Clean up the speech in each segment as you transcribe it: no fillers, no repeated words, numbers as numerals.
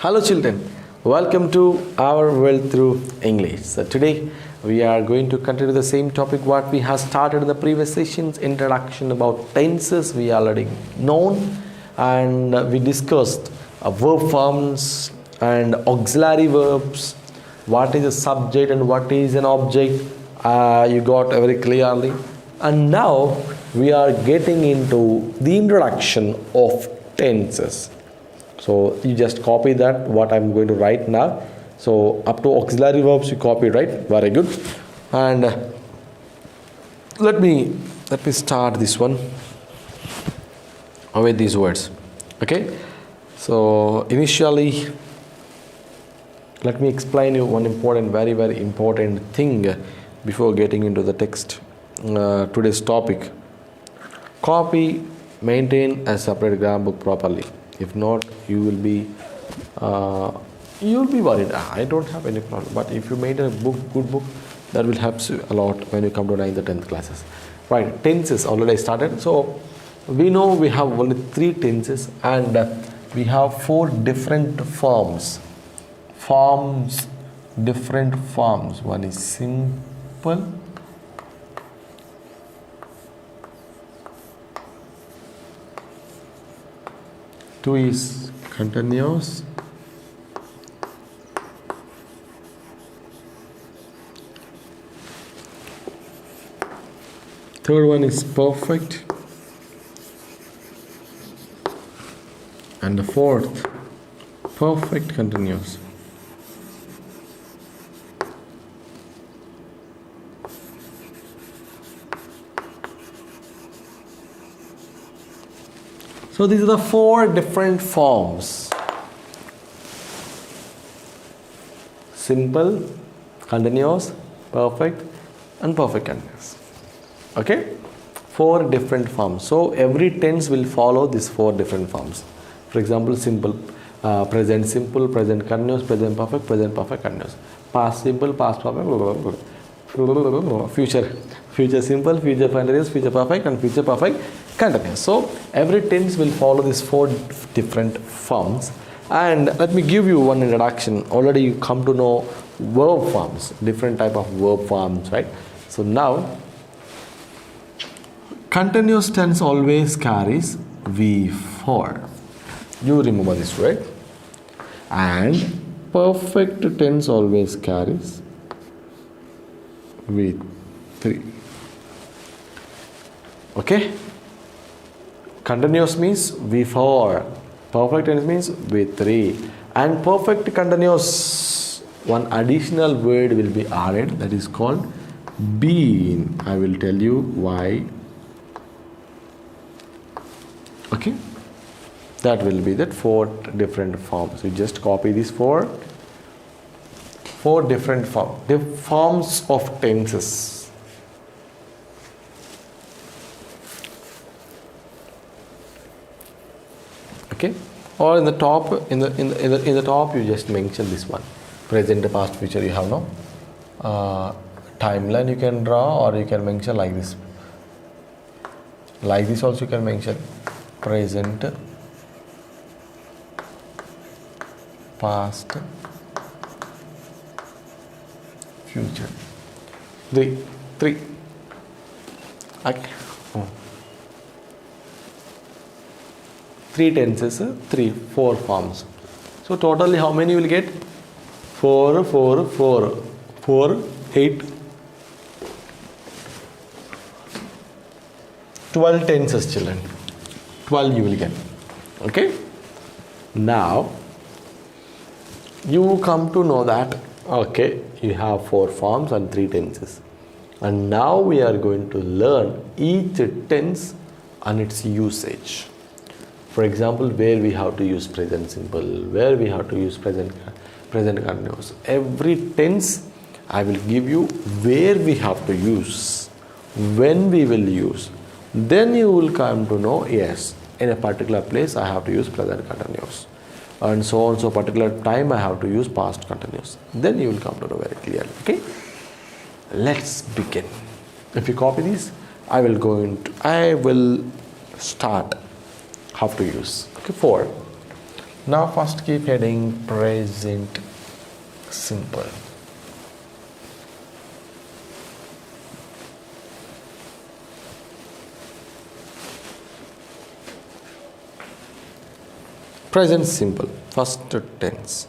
Hello children, welcome to our world through English. So today we are going to continue the same topic what we have started in the previous sessions. Introduction about tenses we already known, and we discussed verb forms and auxiliary verbs, what is a subject and what is an object. You got very clearly. And now we are getting into the introduction of tenses. So you just copy that what I'm going to write now. So up to auxiliary verbs you copy, right? Very good. And let me start this one with these words. Okay. So initially, let me explain you one important, very important thing before getting into the text. Today's topic: copy, maintain a separate grammar book properly. If not, you will be worried. I don't have any problem. But if you made a good book, that will help you a lot when you come to 9th or 10th classes. Right, tenses already started. So we know we have only 3 tenses, and we have 4 different forms. Different forms. One is simple. Two is continuous. Third one is perfect. And the fourth, perfect continuous. So these are the 4 different forms: simple, continuous, perfect, and perfect continuous. Okay, 4 different forms. So every tense will follow these 4 different forms. For example, simple, present simple, present continuous, present perfect continuous, past simple, past perfect, future simple, future continuous, future perfect, and future perfect continuous. So every tense will follow these 4 different forms. And let me give you one introduction. Already you come to know verb forms, different type of verb forms, right? So now, continuous tense always carries V4. You remember this word. And perfect tense always carries V3. Okay? Continuous means V4. Perfect tense means V3. And perfect continuous, one additional word will be added, that is called been. I will tell you why. Okay? That will be that 4 different forms. You just copy these 4 different forms. The forms of tenses. Okay, or in the top, in the top, you just mention this one: present, past, future. You have no timeline you can draw, or you can mention like this. Like this also you can mention: present, past, future. Three. Okay. 3 tenses, 4 forms. So totally how many you will get? 4, 8, 12 tenses, children. 12 you will get. Okay? Now, you come to know that, okay, you have 4 forms and 3 tenses. And now we are going to learn each tense and its usage. For example, where we have to use present simple, where we have to use present continuous. Every tense I will give you where we have to use, when we will use. Then you will come to know, yes, in a particular place I have to use present continuous. And so on, so particular time I have to use past continuous. Then you will come to know very clearly. Okay? Let's begin. If you copy these, I will start how to use. Okay, 4. Now first keep heading present simple. Present simple, first tense.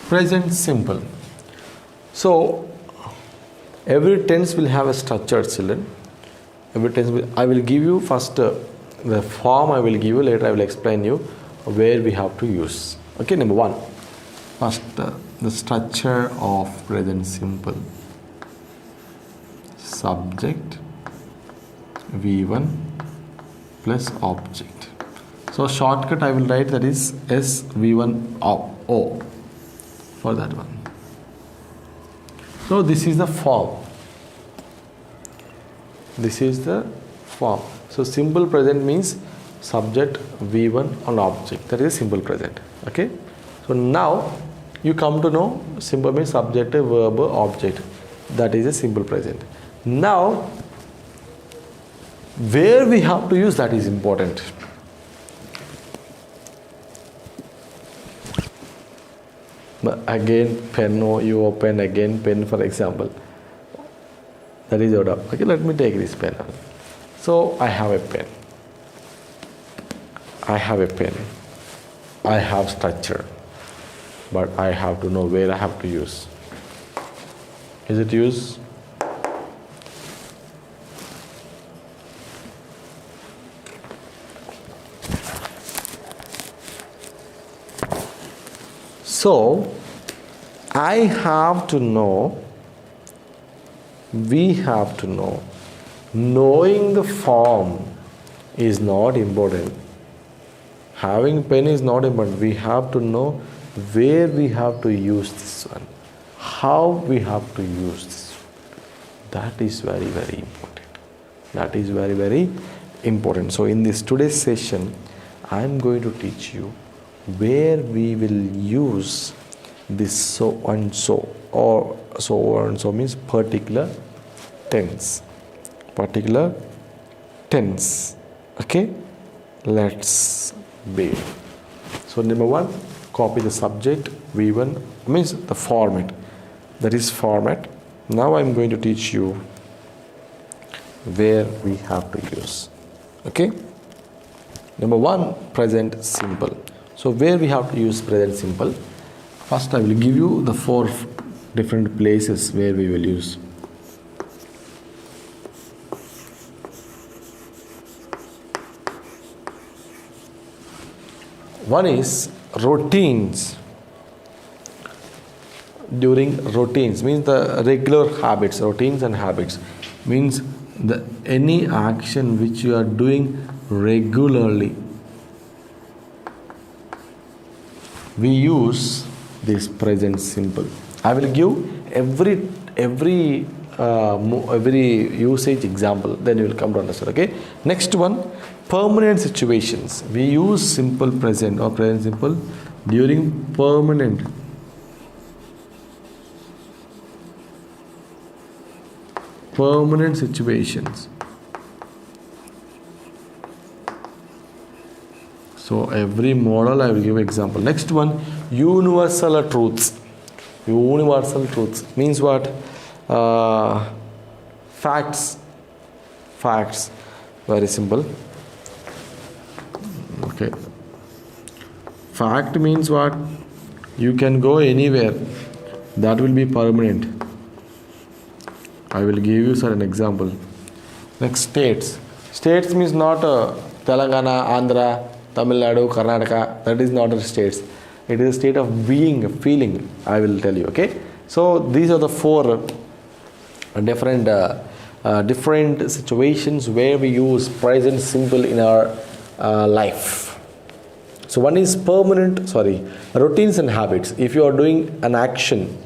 Present simple. So every tense will have a structure, children. Every tense I will give you first the form I will give you, later I will explain you where we have to use. Okay, number one. First the structure of present simple. Subject V1 plus object. So shortcut I will write, that is SV1 O for that one. So this is the form. This is the form. So simple present means subject V1 on object. That is simple present. Okay. So now you come to know simple means subject, verb, object. That is a simple present. Now where we have to use, that is important. Again pen, you open again pen, for example. That is order. Okay, let me take this pen. So I have a pen. I have a pen. I have structure. But I have to know where I have to use. Is it used? So I have to know, we have to know. Knowing the form is not important. Having pen is not important. We have to know where we have to use this one, how we have to use this one. That is very, very important. That is very, very important. So in this today's session, I am going to teach you where we will use this so and so, or so and so means particular tense. Particular tense. Okay, let's begin. So number one, copy the subject V1 means the format. That is format. Now I'm going to teach you where we have to use. Okay. Number one, present simple. So where we have to use present simple? First I will give you the 4 different places where we will use. One is routines. During routines means the regular habits, routines and habits means the any action which you are doing regularly. We use this present simple. I will give every usage example, then you will come to understand. Okay. Next one, permanent situations. We use simple present or present simple during permanent situations. So every model I will give example. Next one, universal truths. Universal truths means what? Facts. Facts. Very simple. Okay. Fact means what? You can go anywhere. That will be permanent. I will give you certain example. Next, states. States means not Telangana, Andhra, Tamil Nadu, Karnataka. That is not a states. It is a state of being, feeling. I will tell you. Okay. So these are the 4 different situations where we use present simple in our life. So one is routines and habits. If you are doing an action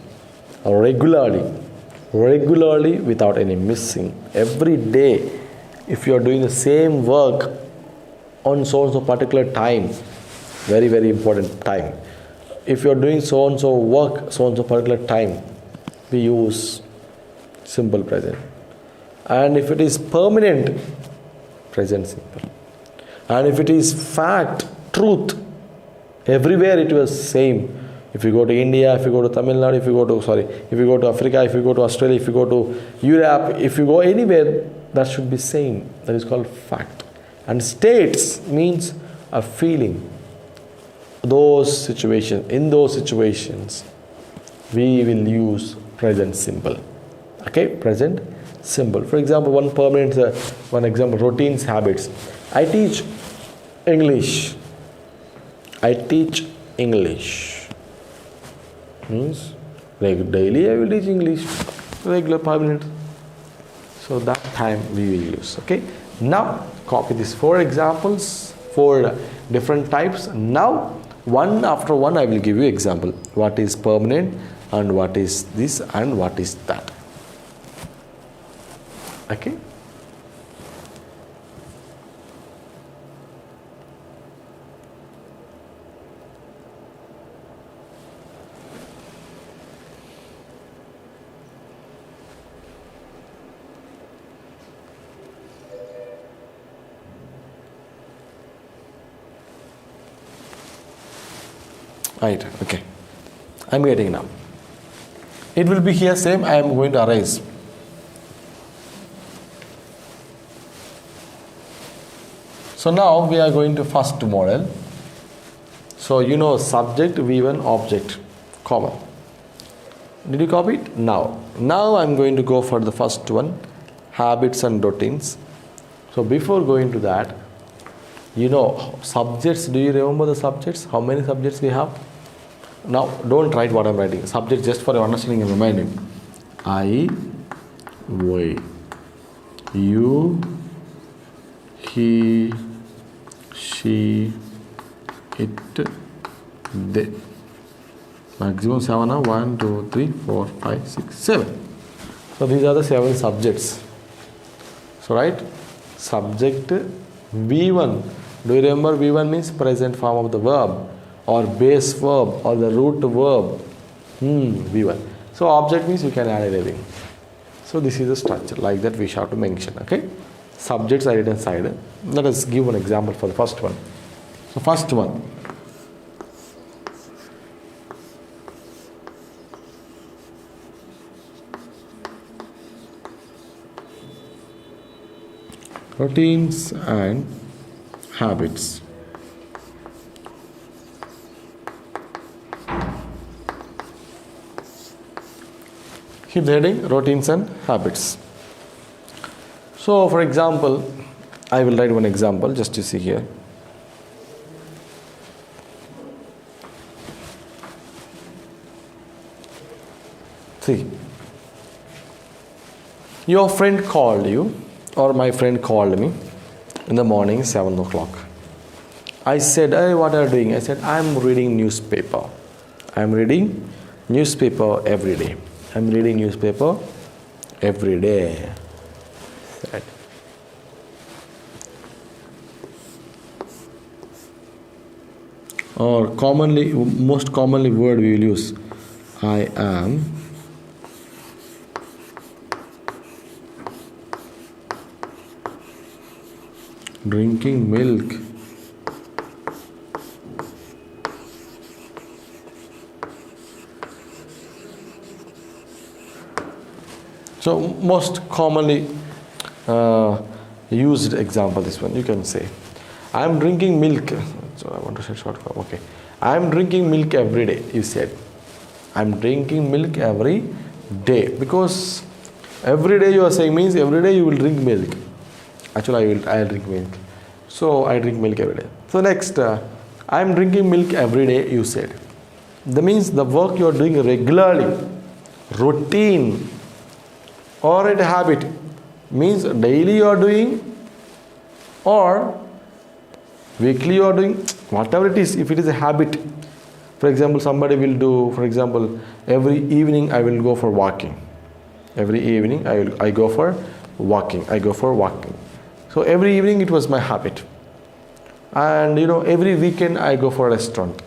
regularly without any missing, every day, if you are doing the same work on so particular time, Very, very important time. If you're doing so and so work, so and so particular time, we use simple present. And if it is permanent, present simple. And if it is fact, truth, everywhere it was same. If you go to India, if you go to Tamil Nadu, if you go to Africa, if you go to Australia, if you go to Europe, if you go anywhere, that should be same. That is called fact. And states means a feeling. In those situations, we will use present simple. Okay, present simple. For example, one example, routines, habits. I teach English. Means like daily I will teach English, regular 5 minutes. So that time we will use. Okay. Now copy these 4 examples, 4 different types. Now one after one I will give you example. What is permanent and what is this and what is that. Okay. Right, okay. I'm getting now. It will be here same, I am going to erase. So now we are going to first model. So you know subject, V1, object, common. Did you copy it? Now I'm going to go for the first one, habits and routines. So before going to that, you know subjects, do you remember the subjects? How many subjects we have? Now don't write what I'm writing. Subject just for your understanding and reminding. I, we, you, he, she, it, they. Maximum 7. 1, 2, 3, 4, 5, 6, 7. So these are the 7 subjects. So right, subject V1. Do you remember V1 means present form of the verb or base verb or the root verb? V1. So object means you can add anything. So this is the structure, like that we shall have to mention. Okay. Subjects are written side. Let us give an example for the first one. So first one. Routines and habits. Keep the heading routines and habits. So for example, I will write one example just to see here. See, your friend called you or my friend called me in the morning 7 o'clock. I said, hey, what are you doing? I said, I'm reading newspaper. I'm reading newspaper every day. I'm reading newspaper every day. Right. Or most commonly word we will use, I am drinking milk so most commonly used example, this one you can say, I am drinking milk. So I want to say short form. Okay, I am drinking milk every day. You said I am drinking milk every day, because every day you are saying means every day you will drink milk. Actually, I will drink milk. So I drink milk every day. So next, I am drinking milk every day. You said that means the work you are doing regularly, routine, or a habit, means daily you are doing or weekly you are doing, whatever it is. If it is a habit, for example, somebody will do, for example, every evening I will go for walking. Every evening I go for walking. So every evening it was my habit. And every weekend I go for a restaurant.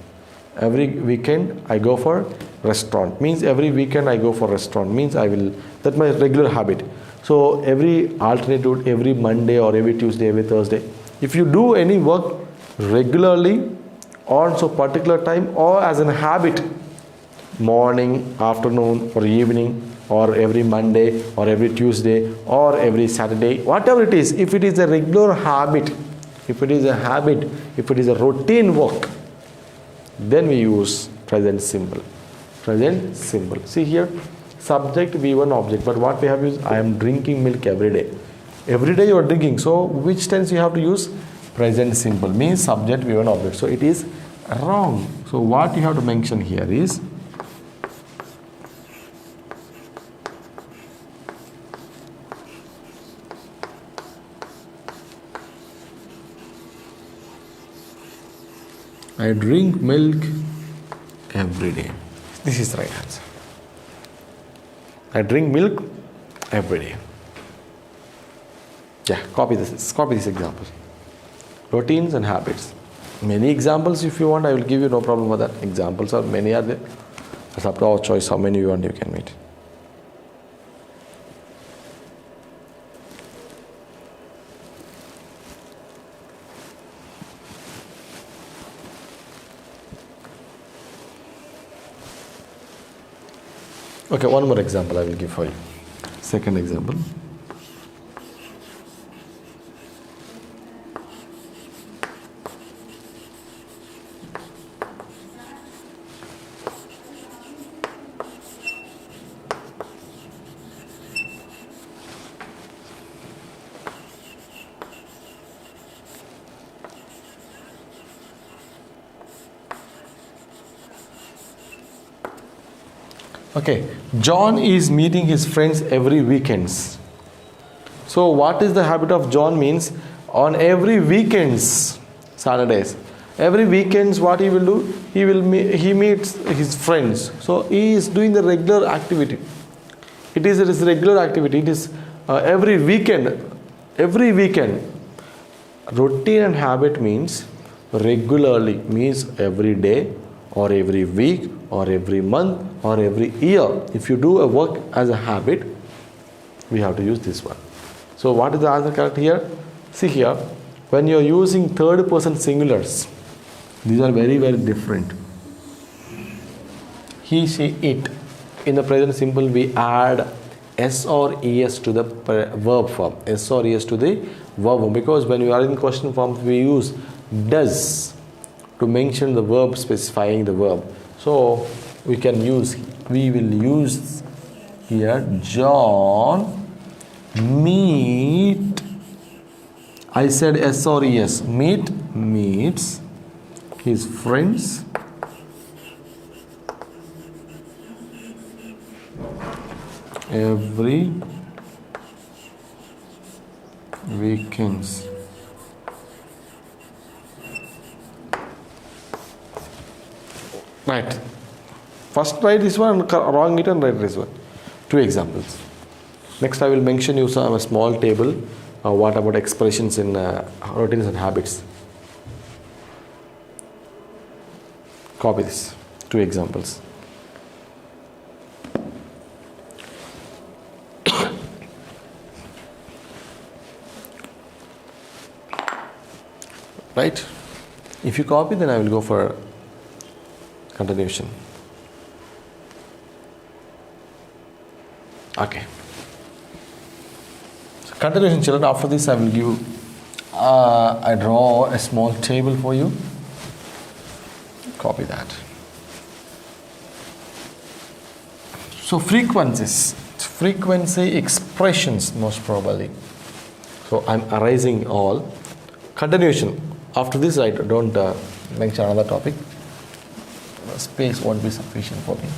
Every weekend I go for restaurant means every weekend I go for restaurant means that's my regular habit. So every alternate, every Monday or every Tuesday, every Thursday, if you do any work regularly on so particular time or as a habit, morning, afternoon or evening, or every Monday or every Tuesday or every Saturday, whatever it is, if it is a regular habit, if it is a routine work, then we use present simple. Present simple. See here, subject V1 object, but what we have used, I am drinking milk every day. Every day you are drinking, so which tense you have to use? Present simple, means subject V1 object. So it is wrong. So what you have to mention here is I drink milk every day. This is the right answer. I drink milk every day. Yeah, copy this example. Routines and habits. Many examples if you want, I will give you, no problem with that. Examples are many are there. It's up to our choice how many you want you can meet. Okay, one more example I will give for you. Second example. Okay, John is meeting his friends every weekends. So what is the habit of John means on every weekends, Saturdays. Every weekends what he will do? He meets his friends. So he is doing the regular activity. It is regular activity. It is every weekend. Every weekend. Routine and habit means regularly, means every day or every week or every month or every year. If you do a work as a habit, we have to use this one. So what is the answer correct here? See here, when you are using third person singulars, these are very, very different. He, she, it. In the present simple, we add S or ES to the verb form. S or ES to the verb form. Because when we are in question form, we use does to mention the verb specifying the verb. So we will use here John meet, I said S or ES, meets his friends every weekends. Right. First write this one and wrong it and write this one. Two examples. Next I will mention you some a small table. What about expressions in routines and habits? Copy this. Two examples. Right? If you copy, then I will go for continuation. Okay. So continuation, children. After this, I will give. I draw a small table for you. Copy that. So frequency expressions most probably. So I'm erasing all. Continuation. After this, I don't mention another topic. Space won't be sufficient for me.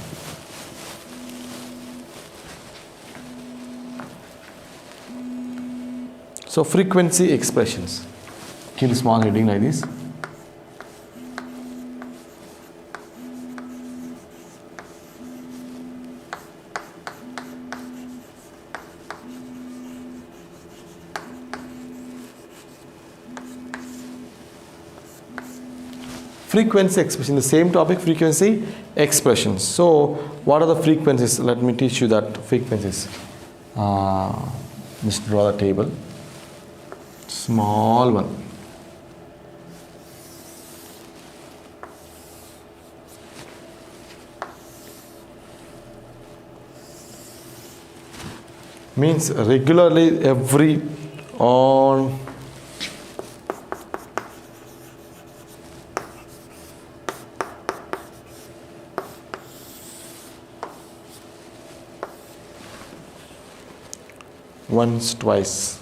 So frequency expressions. Kill small heading like this. frequency expression, the same topic, frequency expressions. So what are the frequencies? Let me teach you that frequencies. Just draw the table, small one. Means regularly every on once, twice.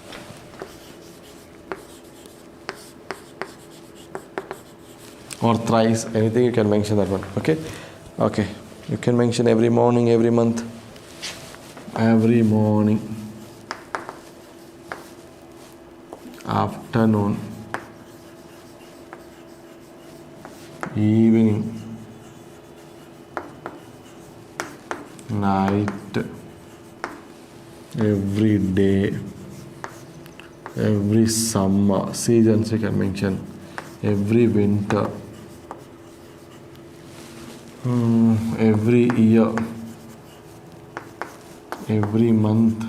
Or thrice, anything you can mention that one. Okay? Okay. You can mention every morning, every month, every morning, afternoon, evening, night, every day, every summer, seasons you can mention, every winter, every year, every month,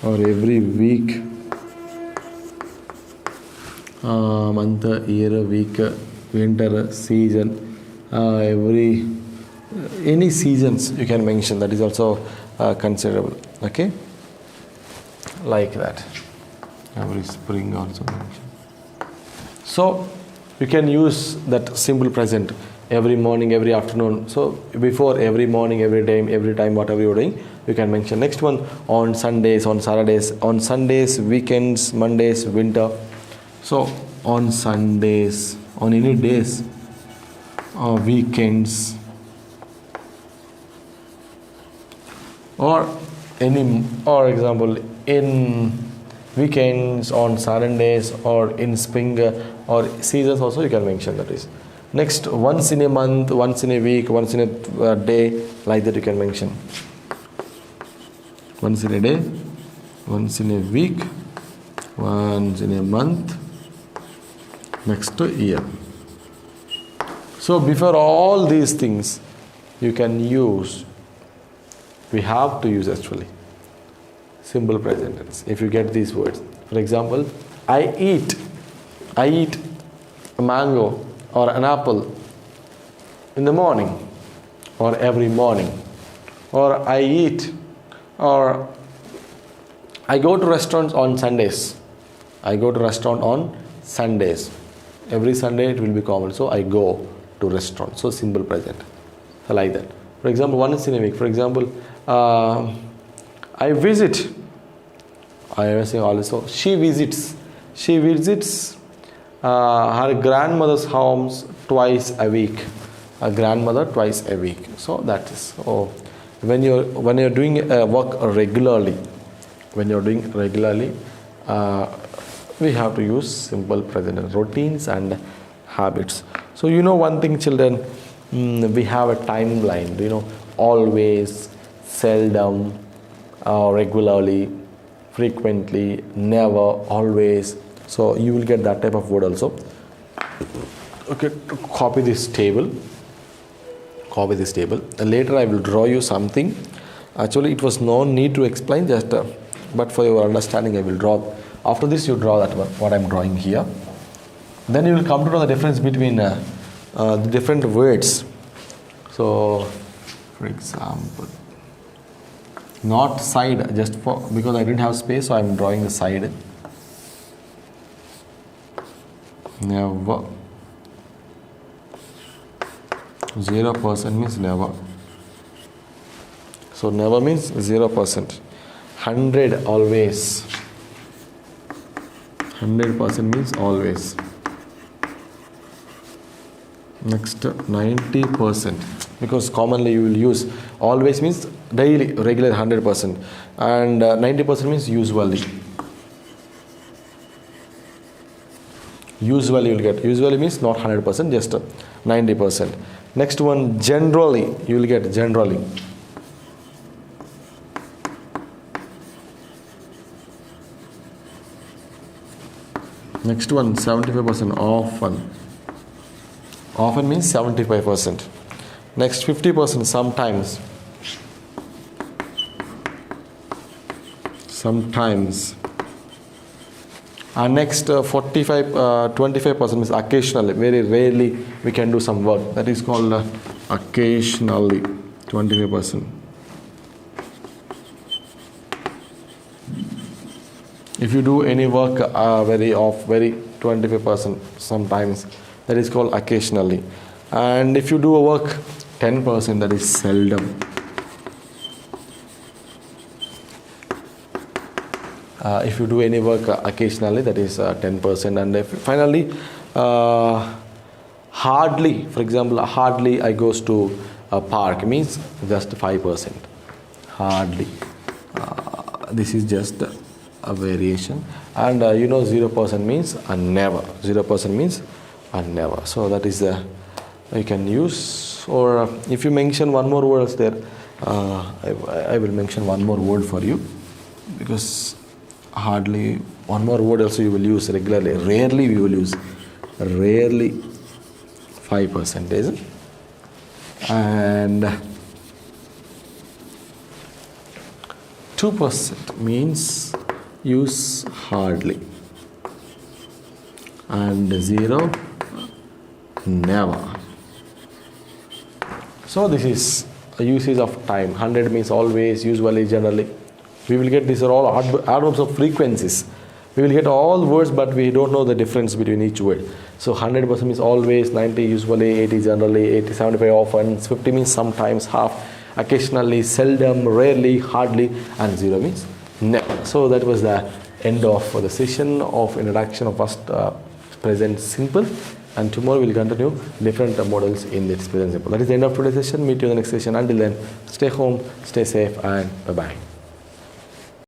or every week, month, year, week, winter, season, every any seasons you can mention, that is also considerable. Okay, like that. Every spring also mention. So you can use that simple present every morning, every afternoon. So before every morning, every time, whatever you're doing, you can mention. Next one, on Sundays, on Saturdays, on Sundays, weekends, Mondays, winter. So on Sundays, on any days, weekends, or example, in weekends, on Saturdays, or in spring, or seasons also you can mention, that is. Next, once in a month, once in a week, once in a day, like that you can mention. Once in a day, once in a week, once in a month, next year. So before all these things you can use, we have to use actually simple present tense. If you get these words, for example, I eat a mango or an apple in the morning, or every morning, or I eat, or I go to restaurants on Sundays. I go to restaurant on Sundays. Every Sunday it will be common. So I go to restaurant. So simple present. So like that. For example, once in a week. For example, I visit. I was saying also, she visits. She visits her grandmother's house twice a week. A grandmother twice a week. So that is. Oh, when you're doing work regularly, we have to use simple present tense, routines and habits. So you know one thing, children, we have a timeline. Always, seldom, regularly, frequently, never, always. So you will get that type of word also. Okay, copy this table. Later I will draw you something. Actually it was no need to explain, just but for your understanding I will draw. After this you draw that one, what I am drawing here. Then you will come to know the difference between the different words. So for example, not side, just because I didn't have space, so I am drawing the side. Never. 0% means never. So never means 0%. 100 always. 100% means always. Next, 90%, because commonly you will use always means daily, regular 100%, and 90% means usually. Usually you will get. Usually means not 100%, just 90%. Next one, generally, you will get generally. Next one, 75% often. Often means 75%. Next 50% sometimes. Sometimes. And next 25% means occasionally, very rarely we can do some work. That is called occasionally, 25%. If you do any work very 25% sometimes, that is called occasionally. And if you do a work 10%, that is seldom. If you do any work occasionally, that is 10%. And if finally, hardly, for example, hardly I goes to a park means just 5%. Hardly. This is just a variation. And 0% means never. 0% means never. So that is you can use. Or if you mention one more word there, I will mention one more word for you, because hardly, one more word also you will use regularly. Rarely we will use. Rarely 5%. And 2% means use hardly. And 0, never. So this is a usage of time. 100 means always, usually, generally. We will get, these are all adverbs of frequencies. We will get all words, but we don't know the difference between each word. So 100% means always, 90 usually, 80 generally, 80, 75 often, 50 means sometimes, half, occasionally, seldom, rarely, hardly, and 0 means never. So that was the end of the session of introduction of first present simple. And tomorrow we'll continue different models in this present simple. That is the end of today's session. Meet you in the next session. Until then, stay home, stay safe, and bye-bye.